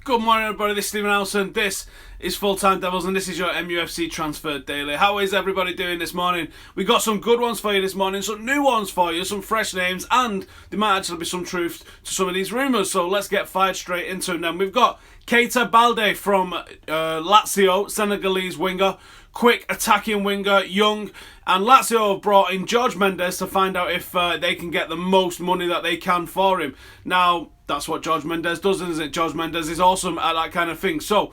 Good morning, everybody. This is Stephen Alson. This is Full Time Devils, and this is your MUFC Transfer Daily. How is everybody doing this morning? We got some good ones for you this morning, some new ones for you, some fresh names, and there might actually be some truth to some of these rumours. So let's get fired straight into them. Then we've got Keita Baldé from Lazio, Senegalese winger. Quick attacking winger, young, and Lazio have brought in Jorge Mendes to find out if they can get the most money that they can for him. Now, that's what Jorge Mendes does, isn't it? Jorge Mendes is awesome at that kind of thing. So,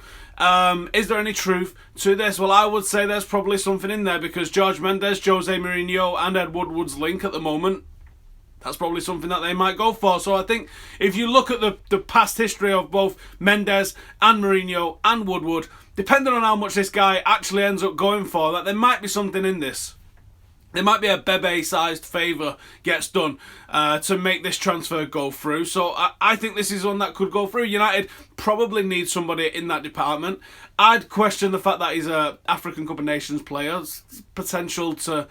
is there any truth to this? Well, I would say there's probably something in there because Jorge Mendes, Jose Mourinho, and Ed Woodward's link at the moment, that's probably something that they might go for. So I think if you look at the past history of both Mendes and Mourinho and Woodward, depending on how much this guy actually ends up going for, that there might be something in this. There might be a Bebe-sized favour gets done to make this transfer go through. So I think this is one that could go through. United probably need somebody in that department. I'd question the fact that he's a African Cup of Nations player. It's potential to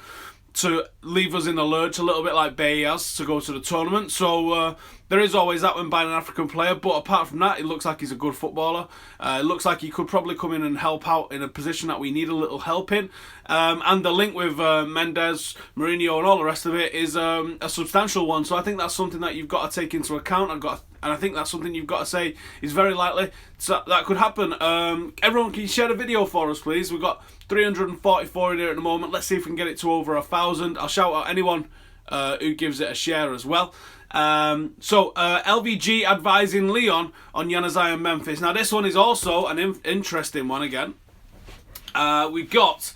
leave us in the lurch a little bit like Bay has to go to the tournament. So there is always that when buying an African player, but apart from that, it looks like he's a good footballer. It looks like he could probably come in and help out in a position that we need a little help in. And the link with Mendes, Mourinho and all the rest of it is a substantial one. So I think that's something that you've got to take into account. And I think that's something you've got to say is very likely that could happen. Everyone, can you share the video for us, please? We've got 344 in here at the moment. Let's see if we can get it to over 1,000. I'll shout out anyone who gives it a share as well. LVG advising Lyon on Januzaj and Memphis. Now, this one is also an interesting one again. We've got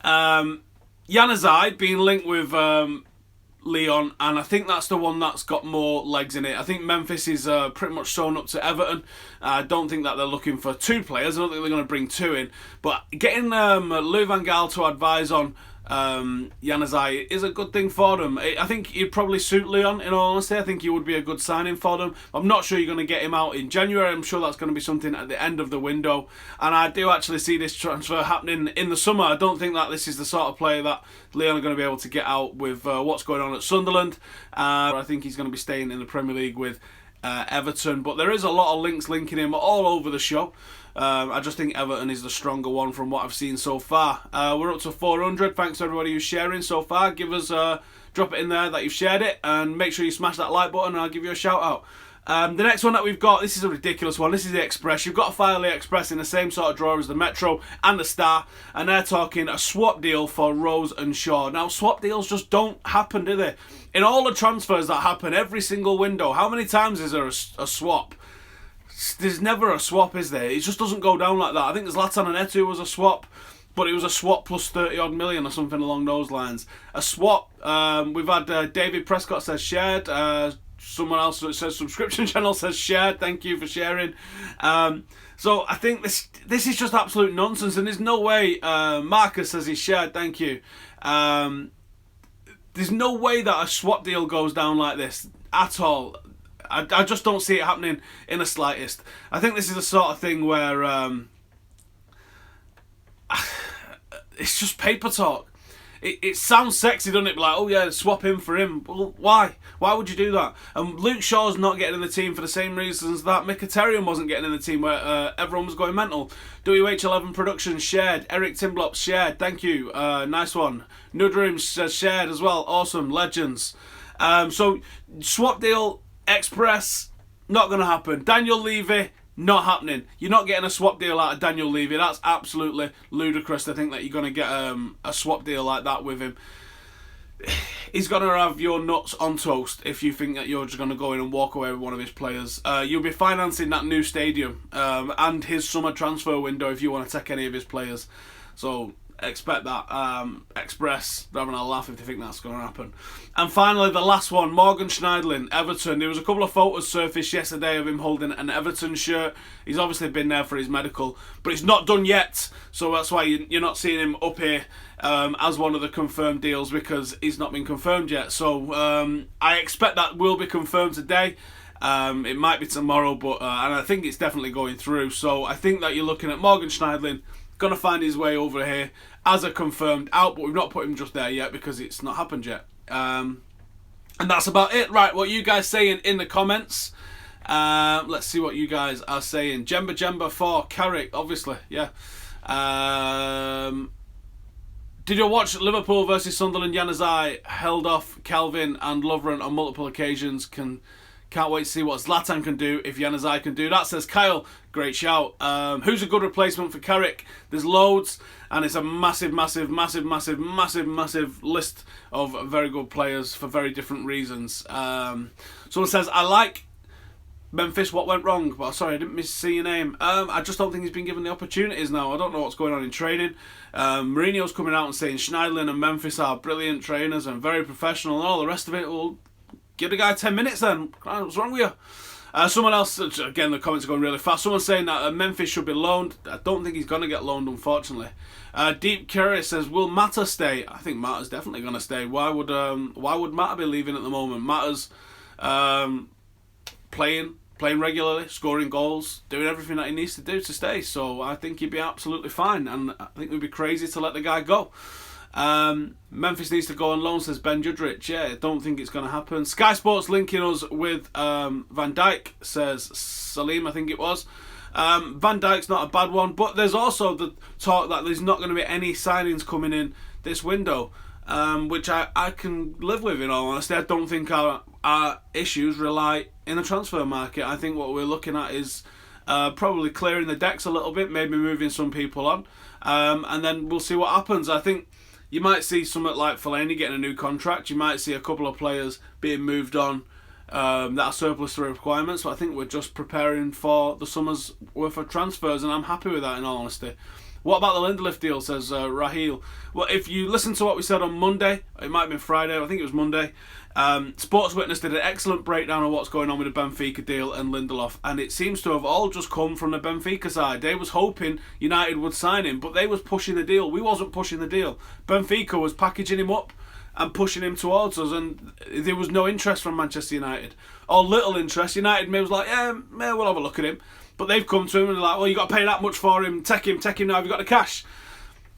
Januzaj being linked with Lyon, and I think that's the one that's got more legs in it. I think Memphis is pretty much sewn up to Everton. I don't think that they're looking for two players. I don't think they're going to bring two in. But getting Louis van Gaal to advise on Januzaj is a good thing for them. I think he'd probably suit Lyon, in all honesty. I think he would be a good signing for them. I'm not sure you're going to get him out in January. I'm sure that's going to be something at the end of the window. And I do actually see this transfer happening in the summer. I don't think that this is the sort of player that Lyon are going to be able to get out with what's going on at Sunderland. I think he's going to be staying in the Premier League with Everton. But there is a lot of links linking him all over the show. I just think Everton is the stronger one from what I've seen so far. We're up to 400. Thanks to everybody who's sharing so far. Give us drop it in there that you've shared it, and make sure you smash that like button and I'll give you a shout out. The next one that we've got, this is a ridiculous one. This is the Express. You've got to file the Express in the same sort of drawer as the Metro and the Star, and they're talking a swap deal for Rose and Shaw. Now, swap deals just don't happen, do they? In all the transfers that happen every single window, how many times is there a swap? There's never a swap, is there? It just doesn't go down like that. I think there's Zlatan and Etu was a swap, but it was a swap plus 30 odd million or something along those lines. A swap. We've had David Prescott says shared. Someone else that says subscription channel says shared. Thank you for sharing. So I think this is just absolute nonsense, and there's no way. Marcus says he's shared. Thank you. There's no way that a swap deal goes down like this at all. I just don't see it happening in the slightest. I think this is the sort of thing where it's just paper talk. It sounds sexy, doesn't it? Like, oh yeah, swap him for him. Well, why? Why would you do that? And Luke Shaw's not getting in the team for the same reasons that Mkhitaryan wasn't getting in the team, where everyone was going mental. WH11 Productions shared. Eric Timblop shared. Thank you. Nice one. Nudrim says shared as well. Awesome. Legends. So, swap deal, Express, not going to happen. Daniel Levy, not happening. You're not getting a swap deal out of Daniel Levy. That's absolutely ludicrous to think that you're going to get a swap deal like that with him. He's going to have your nuts on toast if you think that you're just going to go in and walk away with one of his players. You'll be financing that new stadium and his summer transfer window if you want to take any of his players. So expect that. Express, they're having a laugh if they think that's going to happen. And finally, the last one, Morgan Schneiderlin, Everton. There was a couple of photos surfaced yesterday of him holding an Everton shirt. He's obviously been there for his medical, but it's not done yet. So that's why you're not seeing him up here as one of the confirmed deals, because he's not been confirmed yet. So I expect that will be confirmed today. It might be tomorrow, but and I think it's definitely going through. So I think that you're looking at Morgan Schneiderlin going to find his way over here as a confirmed out, but we've not put him just there yet because it's not happened yet. And that's about it. Right, what you guys saying in the comments? Let's see what you guys are saying. Jemba for Carrick, obviously, yeah. Did you watch Liverpool versus Sunderland? Januzaj held off Calvin and Lovren on multiple occasions. Can't wait to see what Zlatan can do if Januzaj can do that, says Kyle. Great shout. Who's a good replacement for Carrick? There's loads, and it's a massive list of very good players for very different reasons. Someone says, I like Memphis. What went wrong? Well, sorry, I didn't see your name. I just don't think he's been given the opportunities now. I don't know what's going on in training. Mourinho's coming out and saying Schneiderlin and Memphis are brilliant trainers and very professional and all the rest of it. Well, give the guy 10 minutes then. What's wrong with you? Someone else, again, the comments are going really fast. Someone's saying that Memphis should be loaned. I don't think he's going to get loaned, unfortunately. Deep Curious says, will Mata stay? I think Mata's definitely going to stay. Why would Mata be leaving at the moment? Mata's playing regularly, scoring goals, doing everything that he needs to do to stay. So I think he'd be absolutely fine, and I think it would be crazy to let the guy go. Memphis needs to go on loan, says Ben Judrich. Yeah, I don't think it's going to happen. Sky Sports linking us with Van Dijk, says Salim, I think it was. Van Dijk's not a bad one, but there's also the talk that there's not going to be any signings coming in this window, which I can live with, in all honesty. I don't think our issues rely in the transfer market. I think what we're looking at is probably clearing the decks a little bit, maybe moving some people on, and then we'll see what happens. I think you might see something like Fellaini getting a new contract. You might see a couple of players being moved on that are surplus to requirements. So I think we're just preparing for the summer's worth of transfers, and I'm happy with that, in all honesty. What about the Lindelof deal, says Raheel. Well, if you listen to what we said on Monday, it might have been Friday, I think it was Monday, Sports Witness did an excellent breakdown of what's going on with the Benfica deal and Lindelof, and it seems to have all just come from the Benfica side. They was hoping United would sign him, but they was pushing the deal. We wasn't pushing the deal. Benfica was packaging him up and pushing him towards us, and there was no interest from Manchester United, or little interest. United maybe was like, yeah, we'll have a look at him. But they've come to him and they're like, well, you got to pay that much for him. Take him now. Have you got the cash?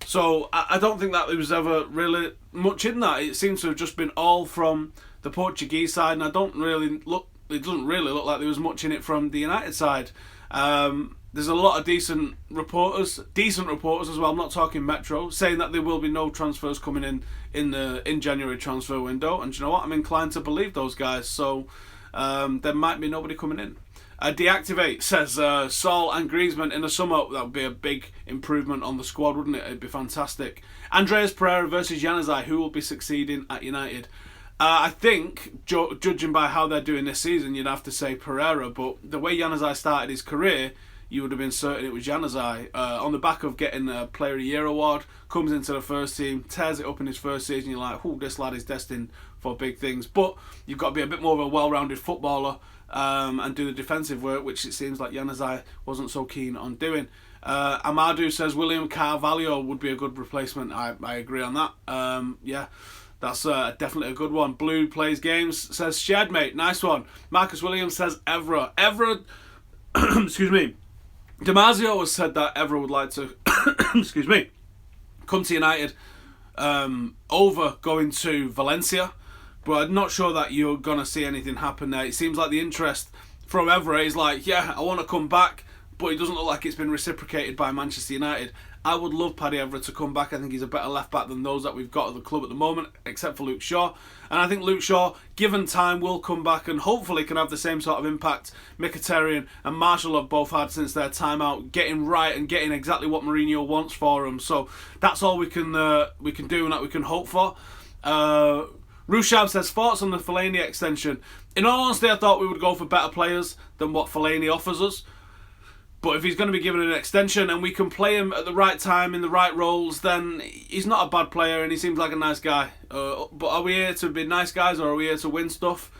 So I don't think that there was ever really much in that. It seems to have just been all from the Portuguese side, and it doesn't really look like there was much in it from the United side. There's a lot of decent reporters as well. I'm not talking Metro, saying that there will be no transfers coming in January transfer window. And you know what? I'm inclined to believe those guys. So there might be nobody coming in. Deactivate says Saul and Griezmann in the summer. That would be a big improvement on the squad, wouldn't it? It'd be fantastic. Andreas Pereira versus Januzaj. Who will be succeeding at United? I think, judging by how they're doing this season, you'd have to say Pereira. But the way Januzaj started his career, you would have been certain it was Januzaj. On the back of getting a Player of the Year award, comes into the first team, tears it up in his first season. You're like, this lad is destined for big things. But you've got to be a bit more of a well-rounded footballer and do the defensive work, which it seems like Januzaj wasn't so keen on doing. Amadou says William Carvalho would be a good replacement. I agree on that. Yeah, that's definitely a good one. Blue Plays Games says Shed, mate. Nice one. Marcus Williams says Evra. Excuse me. Damasio has said that Evra would like to excuse me, come to United over going to Valencia. But I'm not sure that you're going to see anything happen there. It seems like the interest from Evra is like, yeah, I want to come back, but it doesn't look like it's been reciprocated by Manchester United. I would love Paddy Evra to come back. I think he's a better left back than those that we've got at the club at the moment, except for Luke Shaw. And I think Luke Shaw, given time, will come back and hopefully can have the same sort of impact Mkhitaryan and Marshall have both had since their time out, getting right and getting exactly what Mourinho wants for them. So that's all we can do and that we can hope for. Rushab says, thoughts on the Fellaini extension. In all honesty, I thought we would go for better players than what Fellaini offers us. But if he's going to be given an extension and we can play him at the right time in the right roles, then he's not a bad player and he seems like a nice guy. But are we here to be nice guys or are we here to win stuff?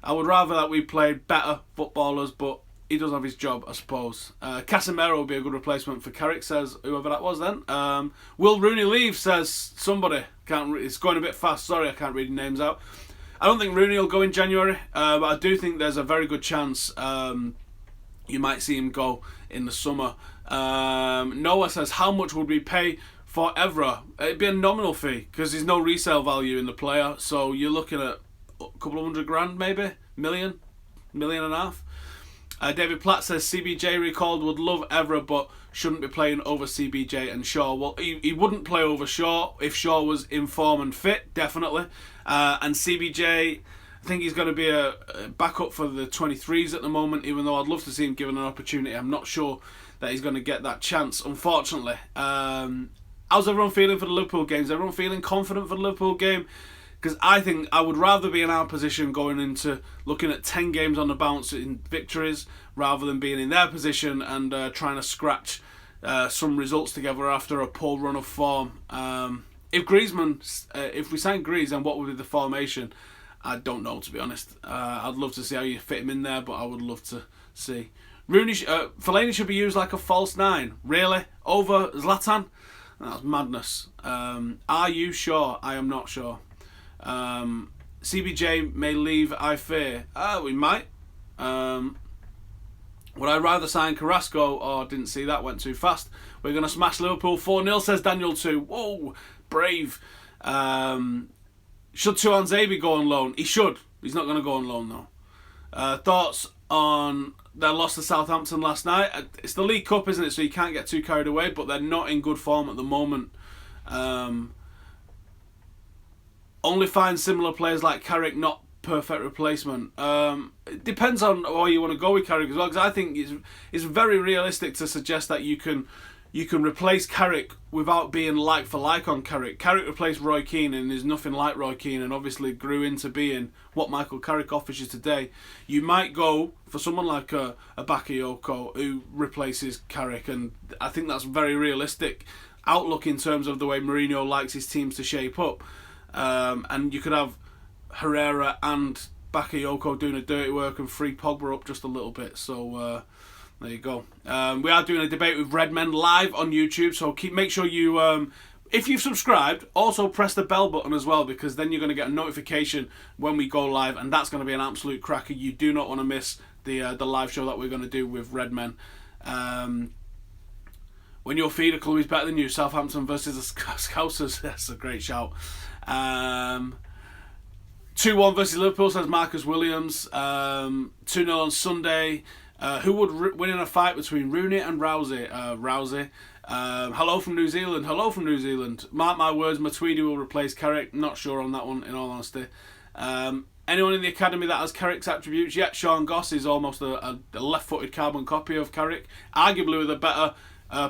I would rather that we played better footballers, but he does have his job, I suppose. Casemiro would be a good replacement for Carrick, says whoever that was then. Will Rooney leave, says somebody. It's going a bit fast, sorry I can't read names out. I don't think Rooney will go in January, but I do think there's a very good chance you might see him go in the summer. Noah says, how much would we pay for Evra? It'd be a nominal fee, because there's no resale value in the player, so you're looking at a couple of $100,000 maybe, million and a half. David Platt says CBJ recalled, would love Evra, but shouldn't be playing over CBJ and Shaw. Well, he wouldn't play over Shaw if Shaw was in form and fit, definitely. And CBJ, I think he's going to be a backup for the 23s at the moment, even though I'd love to see him given an opportunity. I'm not sure that he's going to get that chance, unfortunately. How's everyone feeling for the Liverpool game? Is everyone feeling confident for the Liverpool game? Because I think I would rather be in our position going into looking at 10 games on the bounce in victories rather than being in their position and trying to scratch some results together after a poor run of form. If we sign Grease, then what would be the formation? I don't know, to be honest. I'd love to see how you fit him in there, but I would love to see. Fellaini should be used like a false 9. Really? Over Zlatan? That's madness. Are you sure? I am not sure. CBJ may leave, I fear. We might. Would I rather sign Carrasco? Oh, didn't see that, went too fast. We're going to smash Liverpool 4-0, says Daniel 2. Whoa, brave. Should Tuanzebe go on loan? He should. He's not going to go on loan, though. Thoughts on their loss to Southampton last night? It's the League Cup, isn't it? So you can't get too carried away, but they're not in good form at the moment. Only find similar players like Carrick not perfect replacement. It depends on where you want to go with Carrick as well, because I think it's very realistic to suggest that you can replace Carrick without being like for like on Carrick. Carrick replaced Roy Keane and is nothing like Roy Keane, and obviously grew into being what Michael Carrick offers you today. You might go for someone like a Bakayoko who replaces Carrick, and I think that's very realistic outlook in terms of the way Mourinho likes his teams to shape up. And you could have Herrera and Bakayoko doing a dirty work and free Pogba up just a little bit. So there you go. We are doing a debate with Red Men live on YouTube, so make sure you, if you've subscribed, also press the bell button as well, because then you're going to get a notification when we go live, and that's going to be an absolute cracker. You do not want to miss the live show that we're going to do with Red Men. When your feeder club is better than you, Southampton versus the Scousers. That's a great shout. 2-1 versus Liverpool, says Marcus Williams. 2-0 on Sunday. Who would win in a fight between Rooney and Rousey? Rousey. Hello from New Zealand. Hello from New Zealand. Mark my words, Matuidi will replace Carrick. Not sure on that one, in all honesty. Anyone in the academy that has Carrick's attributes? Yeah, Sean Goss is almost a left-footed carbon copy of Carrick. Arguably with a better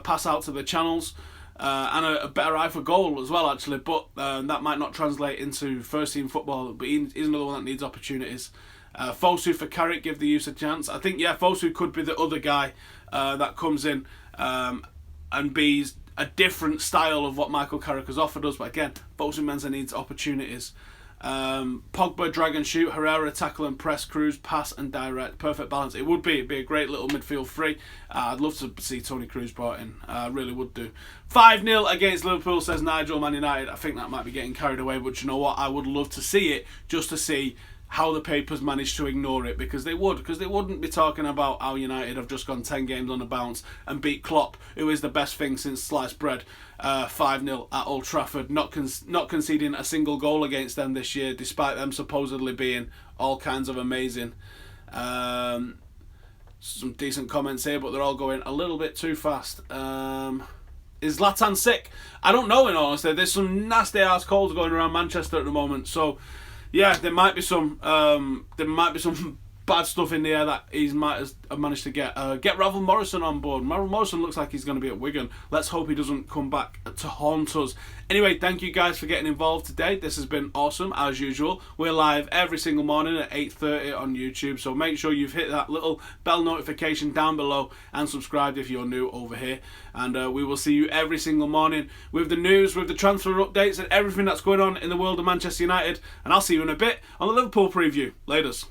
pass out to the channels. And a better eye for goal as well, actually, but that might not translate into first team football, but he's another one that needs opportunities. Fosu for Carrick, give the youth a chance. I think, yeah, Fosu could be the other guy that comes in and be a different style of what Michael Carrick has offered us, but again, Fosu Mensah needs opportunities. Pogba, drag and shoot, Herrera, tackle and press, Cruz, pass and direct. Perfect balance. It'd be a great little midfield three. I'd love to see Tony Cruz brought in. I really would do. 5-0 against Liverpool, says Nigel, Man United. I think that might be getting carried away, but you know what? I would love to see it, just to see how the papers managed to ignore it, because they wouldn't be talking about how United have just gone 10 games on the bounce and beat Klopp, who is the best thing since sliced bread, 5-0 at Old Trafford, not conceding a single goal against them this year, despite them supposedly being all kinds of amazing. Some decent comments here, but they're all going a little bit too fast. Is Zlatan sick? I don't know, in all honesty. There's some nasty ass calls going around Manchester at the moment, so yeah, there might be some bad stuff in the air that he might have managed to get. Get Ravel Morrison on board. Ravel Morrison looks like he's going to be at Wigan. Let's hope he doesn't come back to haunt us. Anyway, thank you guys for getting involved today. This has been awesome, as usual. We're live every single morning at 8:30 on YouTube, so make sure you've hit that little bell notification down below and subscribed if you're new over here. And we will see you every single morning with the news, with the transfer updates and everything that's going on in the world of Manchester United. And I'll see you in a bit on the Liverpool preview. Laters.